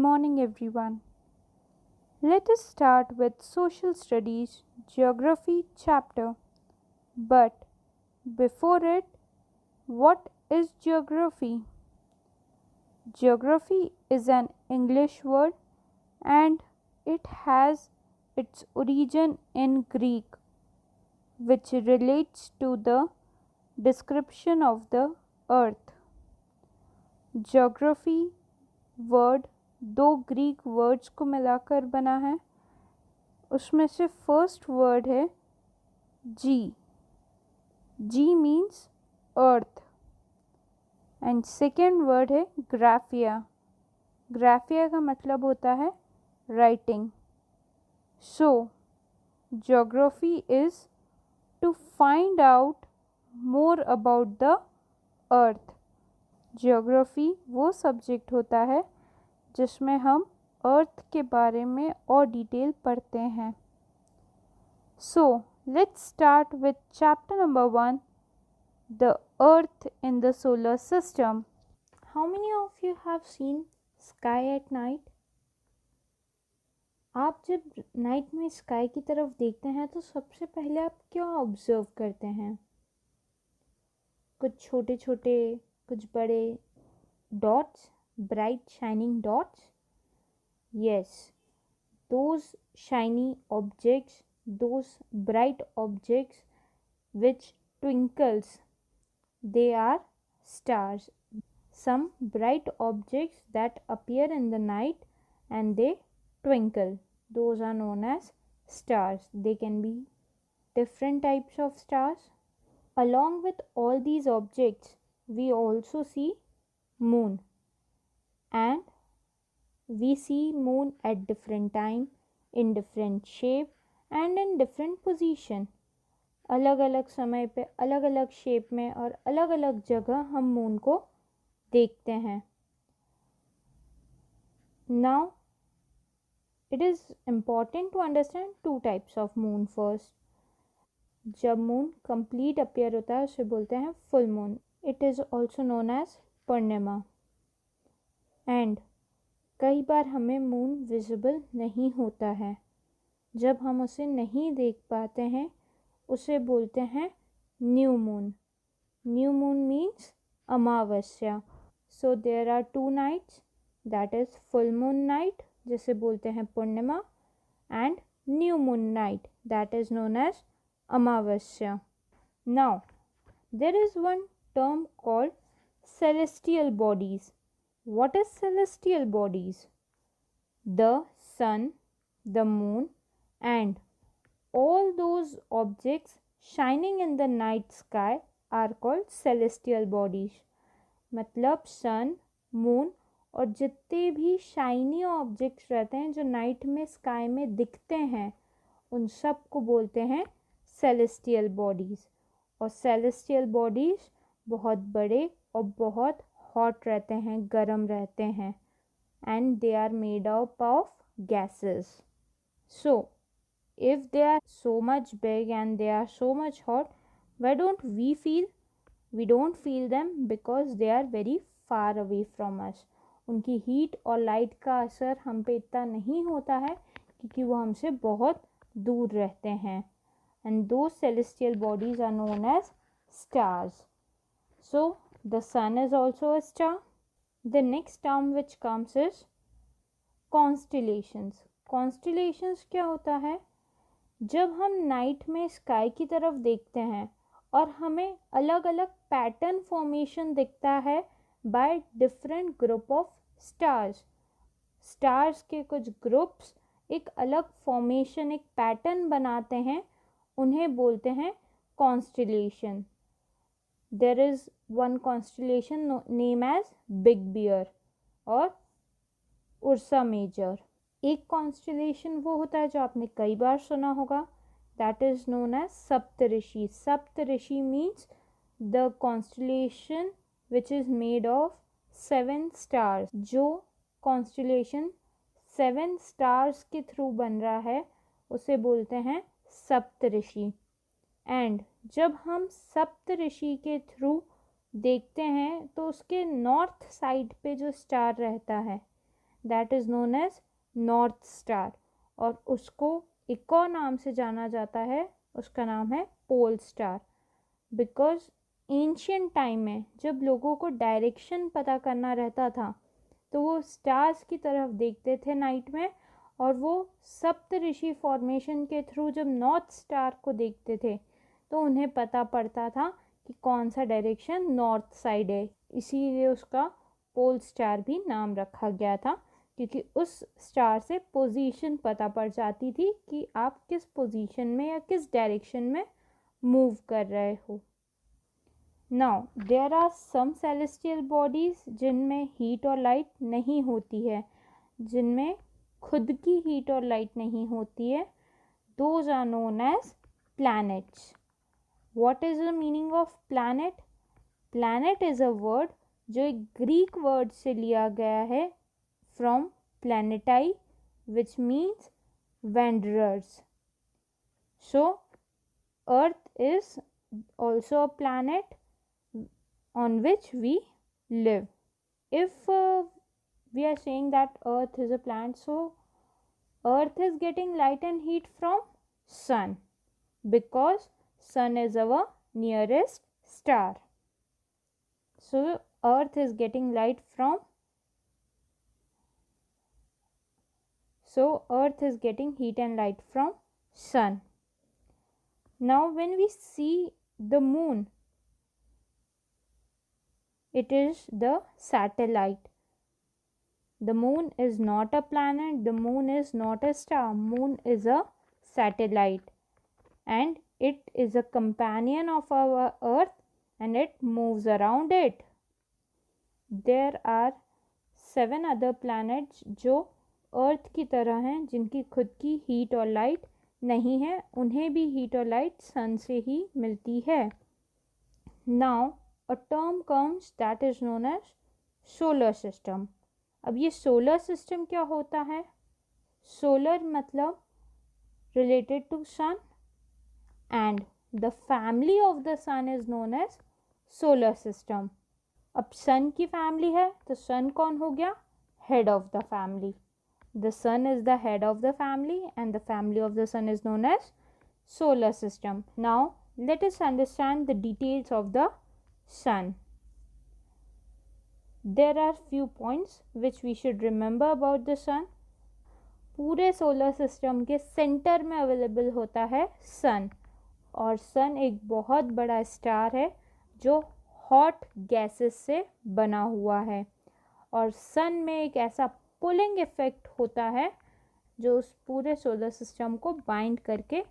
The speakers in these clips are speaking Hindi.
morning, everyone. Let us start with Social Studies Geography chapter. But before it, what is geography? Geography is an English word and it has its origin in Greek, which relates to the description of the earth. Geography word दो ग्रीक वर्ड्स को मिलाकर बना है. उसमें से फर्स्ट वर्ड है ge. Ge means earth and second word है ग्राफिया. ग्राफिया का मतलब होता है writing. So geography is to find out more about the earth. Geography वो सब्जेक्ट होता है जिसमें हम अर्थ के बारे में और डिटेल पढ़ते हैं. So let's start with chapter number 1, the earth in the solar system. How many of you have seen sky at night? आप जब नाइट में स्काई की तरफ देखते हैं तो सबसे पहले आप क्या ऑब्जर्व करते हैं? कुछ छोटे छोटे, कुछ बड़े dots, bright shining dots? Yes, those shiny objects, those bright objects which twinkles, they are stars. Some bright objects that appear in the night and they twinkle, those are known as stars. They can be different types of stars. Along with all these objects, we also see moon, and we see moon at different time, in different shape and in different position. अलग अलग समय पे अलग अलग शेप में और अलग अलग जगह हम मून को देखते हैं. Now it is important to understand two types of moon first. जब मून कंप्लीट अपीयर होता है उसे बोलते हैं full moon. It is also known as Purnima. And कई बार हमें मून विजिबल नहीं होता है. जब हम उसे नहीं देख पाते हैं उसे बोलते हैं new moon. New moon means अमावस्या. So there are two nights, that is full moon night जिसे बोलते हैं पूर्णिमा, and new moon night that is known as अमावस्या. Now there is one term called celestial bodies. What is celestial bodies? The sun, the moon and all those objects shining in the night sky are called celestial bodies. मतलब सन, मून और जितने भी शाइनी ऑब्जेक्ट्स रहते हैं जो नाइट में स्काई में दिखते हैं उन सब को बोलते हैं सेलेस्टियल बॉडीज़. और सेलेस्टियल बॉडीज़ बहुत बड़े और बहुत हॉट रहते हैं, गर्म रहते हैं, and they are made up of gases. So if they are so much big and they are so much hot, why don't we feel? We don't feel them because they are very far away from us. उनकी हीट और लाइट का असर हम पे इतना नहीं होता है क्योंकि वो हमसे बहुत दूर रहते हैं. And those celestial bodies are known as stars. So the sun is also a star. The next term which comes is constellations. Constellations क्या होता है? जब हम नाइट में स्काई की तरफ देखते हैं और हमें अलग अलग पैटर्न फॉर्मेशन दिखता है by different group of stars. Stars के कुछ ग्रुप्स एक अलग फॉर्मेशन, एक पैटर्न बनाते हैं, उन्हें बोलते हैं constellation. There is one constellation named as Big Bear और उर्सा मेजर. एक कॉन्स्टेलेशन वो होता है जो आपने कई बार सुना होगा, that is known as Saptarishi. Saptarishi means the constellation which is made of 7 stars. जो कॉन्स्टेलेशन 7 स्टार्स के थ्रू बन रहा है उसे बोलते हैं सप्तऋषि. एंड जब हम सप्तऋषि के थ्रू देखते हैं तो उसके नॉर्थ साइड पे जो स्टार रहता है that is known as North Star, और उसको एक और नाम से जाना जाता है, उसका नाम है Pole Star. Because ancient time में जब लोगों को डायरेक्शन पता करना रहता था तो वो स्टार्स की तरफ देखते थे नाइट में, और वो सप्तऋषि फॉर्मेशन के थ्रू जब नॉर्थ स्टार को देखते थे तो उन्हें पता पड़ता था कि कौन सा डायरेक्शन नॉर्थ साइड है। इसीलिए उसका पोल स्टार भी नाम रखा गया था, क्योंकि उस स्टार से पोजीशन पता पड़ जाती थी कि आप किस पोजीशन में या किस डायरेक्शन में मूव कर रहे हो। Now there are some celestial bodies जिनमें हीट और लाइट नहीं होती है, जिनमें खुद की हीट और लाइट नहीं होती है। Those are known as planets. What is the meaning of planet? Planet is a word जो एक ग्रीक वर्ड से लिया गया है, from planetai, which means wanderers. So earth is also a planet on which we live. If we are saying that earth is a planet, so earth is getting light and heat from sun, because sun is our nearest star. So earth is getting light from, so earth is getting heat and light from sun. Now when we see the moon, it is the satellite. The moon is not a planet, the moon is not a star, moon is a satellite, and it is a companion of our earth and it moves around it. There are 7 other planets जो अर्थ की तरह हैं, जिनकी खुद की हीट और लाइट नहीं है, उन्हें भी हीट और लाइट सन से ही मिलती है। Now a term comes that is known as solar system. अब ये सोलर सिस्टम क्या होता है? सोलर मतलब related to sun, and the family of the sun is known as solar system. अब सन की फैमिली है तो सन कौन हो गया? Head of the family. The sun is the head of the family, and the family of the sun is known as solar system. Now let us understand the details of the sun. There are few points which we should remember about the sun. पूरे सोलर सिस्टम के सेंटर में अवेलेबल होता है सन, और सन एक बहुत बड़ा स्टार है जो हॉट गैसेस से बना हुआ है, और सन में एक ऐसा पुलिंग इफेक्ट होता है जो उस पूरे सोलर सिस्टम को बाइंड करके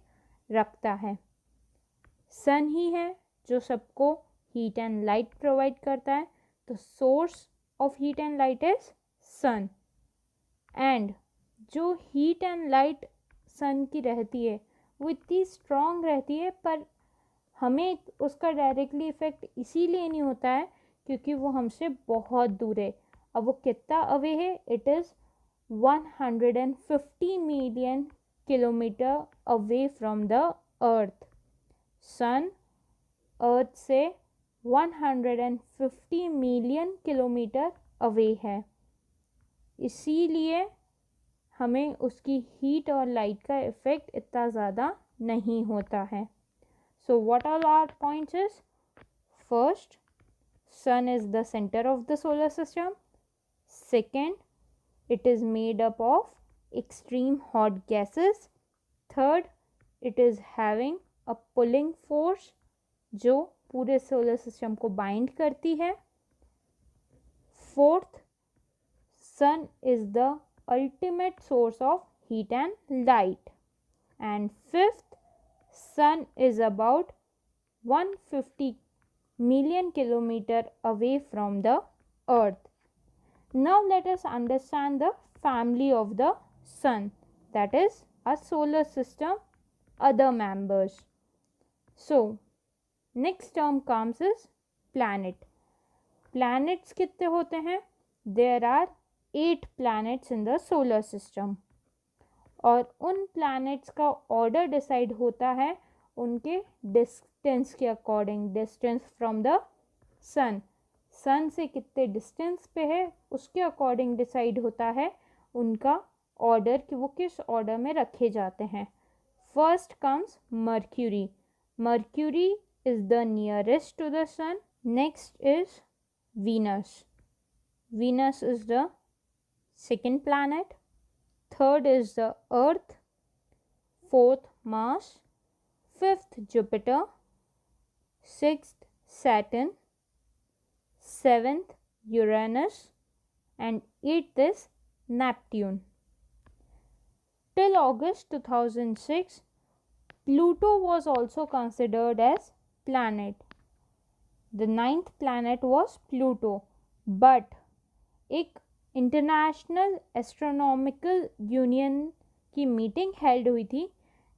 रखता है। सन ही है जो सबको हीट एंड लाइट प्रोवाइड करता है, तो source of heat and light is sun. And जो हीट एंड लाइट सन की रहती है वो इतनी स्ट्रॉन्ग रहती है, पर हमें उसका डायरेक्टली इफेक्ट इसीलिए नहीं होता है क्योंकि वो हमसे बहुत दूर है। अब वो कितना अवे है? It is 150 million kilometre away from the earth. Sun earth से 150 मिलियन किलोमीटर अवे है, इसीलिए हमें उसकी हीट और लाइट का इफेक्ट इतना ज़्यादा नहीं होता है। So what are our points is, first, sun is the center of the solar system. Second, it is made up of extreme hot gases. Third, it is having a pulling force जो पूरे सोलर सिस्टम को बाइंड करती है. Fourth, sun is the ultimate source of heat and light. And fifth, sun is about 150 million kilometer away from the earth. Now let us understand the family of the sun, that is our solar system other members. So next term comes is planet. Planets कितने होते हैं? There are 8 planets in the solar system, और उन planets का order decide होता है उनके डिस्टेंस के अकॉर्डिंग. डिस्टेंस फ्रॉम द सन, सन से कितने डिस्टेंस पे है उसके अकॉर्डिंग डिसाइड होता है उनका ऑर्डर कि वो किस ऑर्डर में रखे जाते हैं। First comes Mercury. Mercury is the nearest to the sun. Next is Venus. Venus is the second planet. Third is the Earth. Fourth, Mars. Fifth, Jupiter. Sixth, Saturn. Seventh, Uranus. And eighth is Neptune. Till August 2006, Pluto was also considered as planet. The ninth planet was Pluto. But एक इंटरनेशनल एस्ट्रोनॉमिकल यूनियन की मीटिंग हेल्ड हुई थी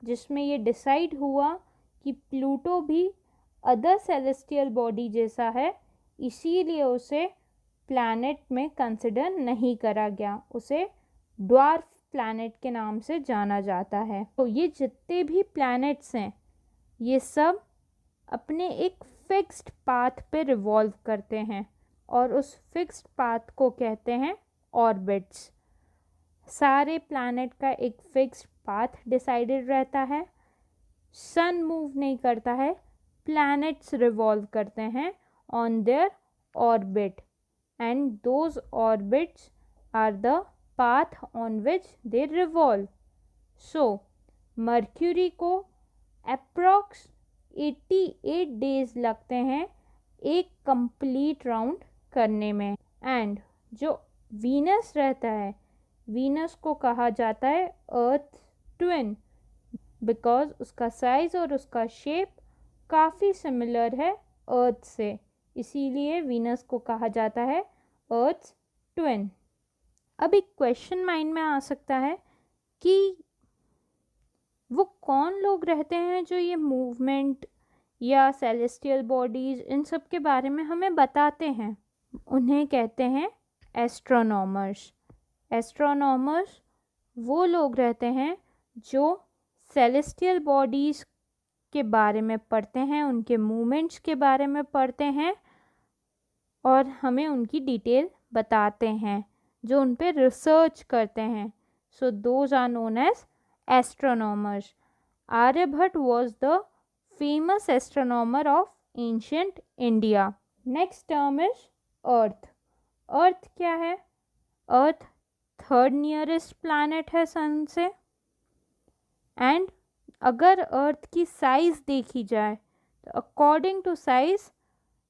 जिसमें ये डिसाइड हुआ कि प्लूटो भी अदर सेलेस्टियल बॉडी जैसा है, इसीलिए उसे प्लैनेट में कंसिडर नहीं करा गया, उसे ड्वार्फ प्लैनेट के नाम से जाना जाता है। तो ये जितने भी प्लैनेट्स हैं ये सब अपने एक फिक्स्ड पाथ पे रिवॉल्व करते हैं और उस फिक्स्ड पाथ को कहते हैं ऑर्बिट्स। सारे प्लैनेट का एक फिक्स्ड पाथ डिसाइडेड रहता है। सन मूव नहीं करता है, प्लैनेट्स रिवॉल्व करते हैं on their orbit and those orbits are the path on which they revolve. So Mercury को अप्रॉक्स 88 डेज लगते हैं एक कंप्लीट राउंड करने में। एंड जो वीनस रहता है, वीनस को कहा जाता है अर्थ ट्विन बिकॉज उसका साइज और उसका शेप काफ़ी सिमिलर है अर्थ से, इसीलिए वीनस को कहा जाता है अर्थ ट्विन। अब एक क्वेश्चन माइंड में आ सकता है कि वो कौन लोग रहते हैं जो ये मूवमेंट या सेलेस्टियल बॉडीज़ इन सब के बारे में हमें बताते हैं। उन्हें कहते हैं एस्ट्रोनॉमर्स। एस्ट्रोनॉमर्स वो लोग रहते हैं जो सेलेस्टियल बॉडीज़ के बारे में पढ़ते हैं, उनके मूवमेंट्स के बारे में पढ़ते हैं और हमें उनकी डिटेल बताते हैं, जो उन पे रिसर्च करते हैं। So those are known as astronomers. Aryabhata was the famous astronomer of ancient India. Next term is Earth. Earth क्या है? Earth थर्ड नियरेस्ट प्लैनेट है सन से। एंड अगर अर्थ की साइज देखी जाए तो according to size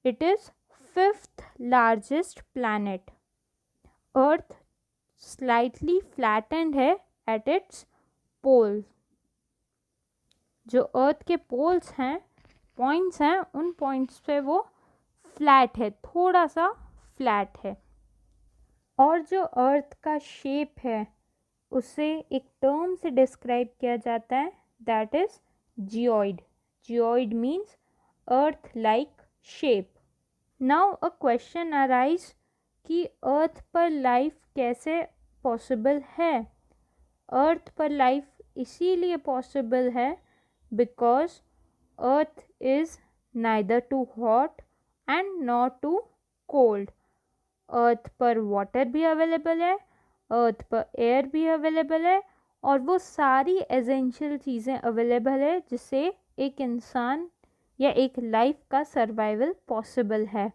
it is fifth largest planet. Earth slightly flattened है एट इट्स पोल। जो अर्थ के पोल्स हैं, पॉइंट्स हैं, उन पॉइंट्स पे वो फ्लैट है, थोड़ा सा फ्लैट है। और जो अर्थ का शेप है उसे एक टर्म से डिस्क्राइब किया जाता है, that is geoid. Geoid means earth like shape. Now a question arise कि अर्थ पर लाइफ कैसे पॉसिबल है। अर्थ पर लाइफ इसीलिए पॉसिबल है because earth is neither too hot and not too cold. अर्थ पर वाटर भी अवेलेबल है, अर्थ पर एयर भी अवेलेबल है और वो सारी एसेंशियल चीज़ें अवेलेबल है जिससे एक इंसान या एक लाइफ का सर्वाइवल पॉसिबल है।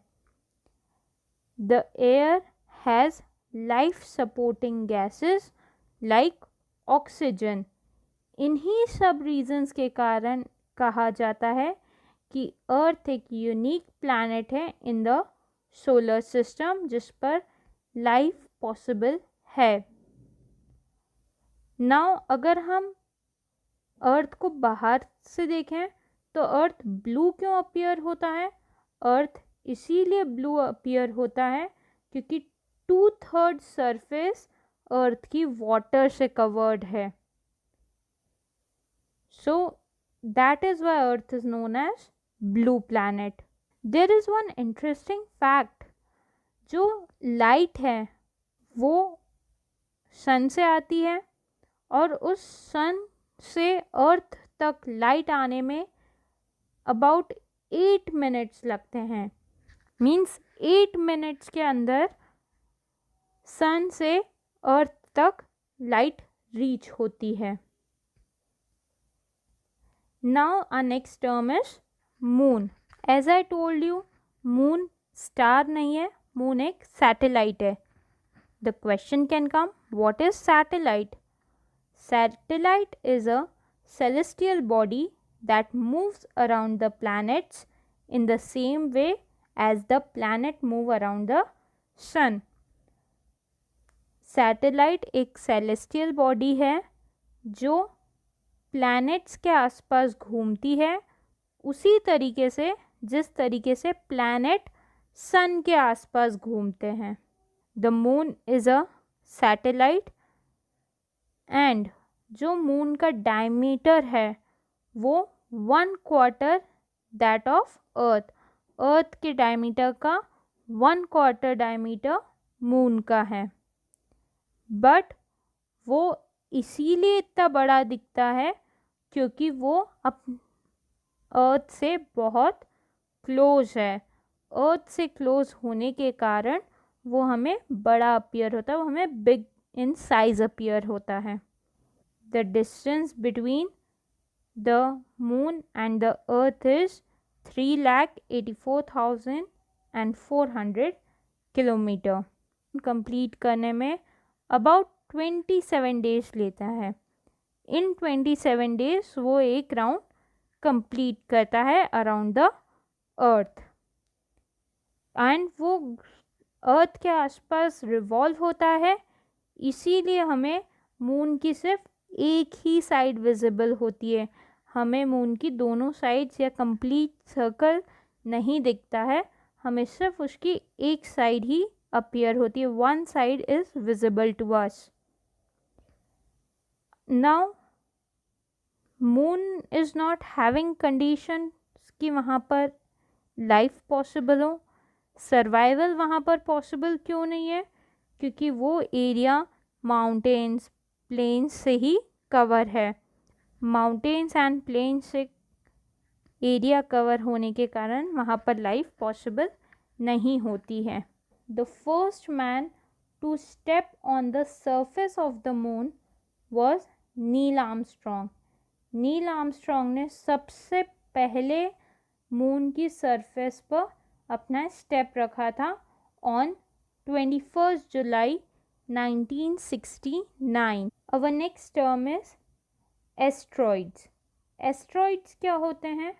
The air has life supporting gases like oxygen. इन्हीं सब रीजंस के कारण कहा जाता है कि अर्थ एक यूनिक प्लैनेट है इन द सोलर सिस्टम जिस पर लाइफ पॉसिबल है। नाउ अगर हम अर्थ को बाहर से देखें तो अर्थ ब्लू क्यों अपीयर होता है? अर्थ इसीलिए ब्लू अपीयर होता है क्योंकि 2/3 सरफेस अर्थ की वाटर से कवर्ड है। So that is why Earth is known as blue planet. There is one interesting fact, जो लाइट है वो सन से आती है और उस सन से अर्थ तक लाइट आने में अबाउट 8 मिनट्स लगते हैं। मीन्स 8 मिनट्स के अंदर सन से अर्थ तक लाइट रीच होती है। Now our next term is moon. As I told you, moon star नहीं है, मून एक सैटेलाइट है। The question can come, what is satellite? Satellite is a celestial body that moves around the planets in the same way as the planet move around the sun. Satellite एक celestial body है जो planets के आसपास घूमती है उसी तरीके से जिस तरीके से planet sun के आसपास घूमते हैं। The moon is a satellite and जो मून का डायमीटर है वो 1/4 दैट ऑफ अर्थ, अर्थ के डायमीटर का 1/4 डायमीटर मून का है। बट वो इसीलिए इतना बड़ा दिखता है क्योंकि वो अर्थ से बहुत क्लोज है। अर्थ से क्लोज होने के कारण वो हमें बड़ा अपीयर होता है, वो हमें बिग in size appear होता है। The distance between the moon and the earth is 3,84,400 kilometre. Complete करने में about 27 days लेता है। इन 27 days वो एक राउंड कंप्लीट करता है अराउंड द अर्थ एंड वो अर्थ के आसपास रिवॉल्व होता है। इसीलिए हमें मून की सिर्फ एक ही साइड विजिबल होती है, हमें मून की दोनों साइड्स या कंप्लीट सर्कल नहीं दिखता है, हमें सिर्फ उसकी एक साइड ही अपीयर होती है। One side is visible to us. Now moon is not having condition कि वहाँ पर लाइफ पॉसिबल हो, सर्वाइवल वहाँ पर पॉसिबल क्यों नहीं है? क्योंकि वो एरिया माउंटेन्स प्लेन्स से ही कवर है। माउंटेन्स एंड प्लेन्स से एरिया कवर होने के कारण वहाँ पर लाइफ पॉसिबल नहीं होती है। The first man to step on the surface of the moon was Neil Armstrong. Neil Armstrong ने सबसे पहले मून की सरफेस पर अपना स्टेप रखा था on 21 July 1969। Our next term is asteroids. Asteroids क्या होते हैं?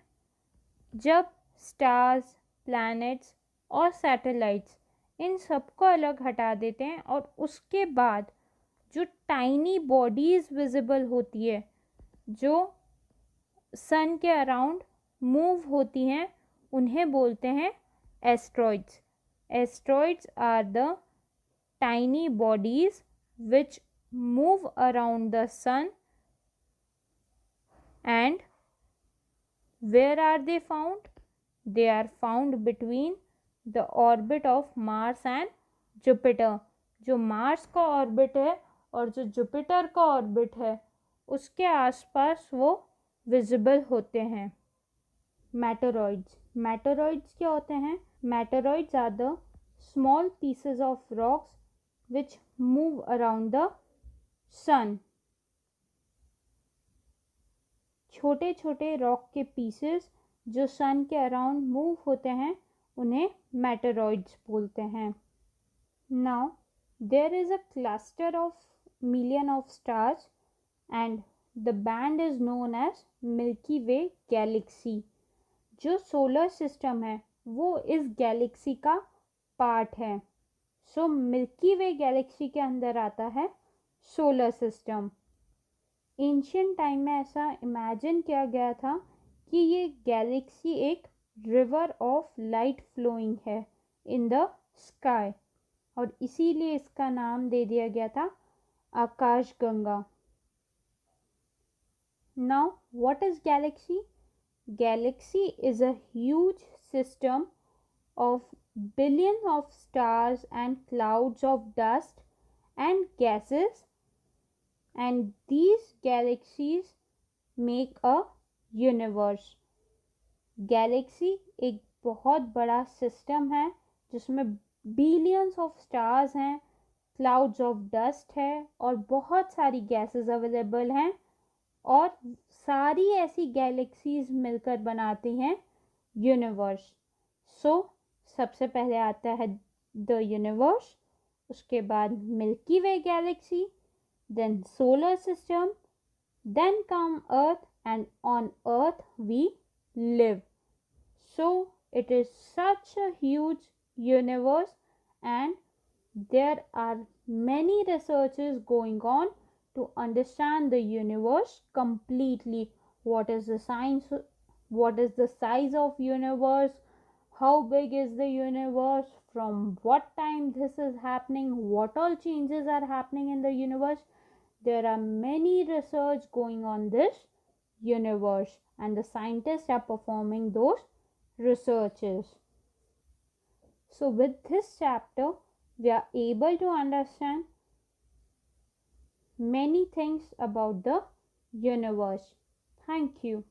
जब स्टार्स, प्लैनेट्स और सैटेलाइट्स इन सबको अलग हटा देते हैं और उसके बाद जो टाइनी बॉडीज़ विजिबल होती है जो सन के अराउंड मूव होती हैं उन्हें बोलते हैं asteroids. Asteroids are the tiny bodies which move around the sun. And where are they found? They are found between the orbit of Mars and Jupiter. जो मार्स का ऑर्बिट है और जो जुपिटर का ऑर्बिट है उसके आसपास वो विजिबल होते हैं। मैटेरॉइड्स। मैटेरॉइड्स क्या होते हैं? Meteoroids are the small pieces of rocks which move around the sun. छोटे छोटे रॉक के पीसेस जो सन के अराउंड मूव होते हैं उन्हें मेटेरॉइड्स बोलते हैं। Now there is a cluster of million of stars and the band is known as Milky Way galaxy. जो सोलर सिस्टम है वो इस गैलेक्सी का पार्ट है। सो मिल्की वे गैलेक्सी के अंदर आता है सोलर सिस्टम। एंशियंट टाइम में ऐसा इमेजिन किया गया था कि ये गैलेक्सी एक रिवर ऑफ लाइट फ्लोइंग है इन द स्काई और इसीलिए इसका नाम दे दिया गया था आकाश गंगा। Now what is galaxy? Galaxy is a huge system of billions of stars and clouds of dust and gases, and these galaxies make a universe. Galaxy एक बहुत बड़ा सिस्टम है जिसमें बिलियंस ऑफ स्टार्स हैं, क्लाउड्स ऑफ डस्ट है और बहुत सारी गैसेस अवेलेबल हैं और सारी ऐसी गैलेक्सीज मिलकर बनाती हैं यूनिवर्स। सो सबसे पहले आता है द यूनिवर्स, उसके बाद Milky Way galaxy, then solar system, then come earth, and on earth we live. So it is such a huge universe, and there are many researches going on to understand the universe completely. What is the science, what is the size of universe, how big is the universe, from what time this is happening, what all changes are happening in the universe. There are many research going on this universe, and the scientists are performing those researches. So with this chapter we are able to understand many things about the universe. Thank you.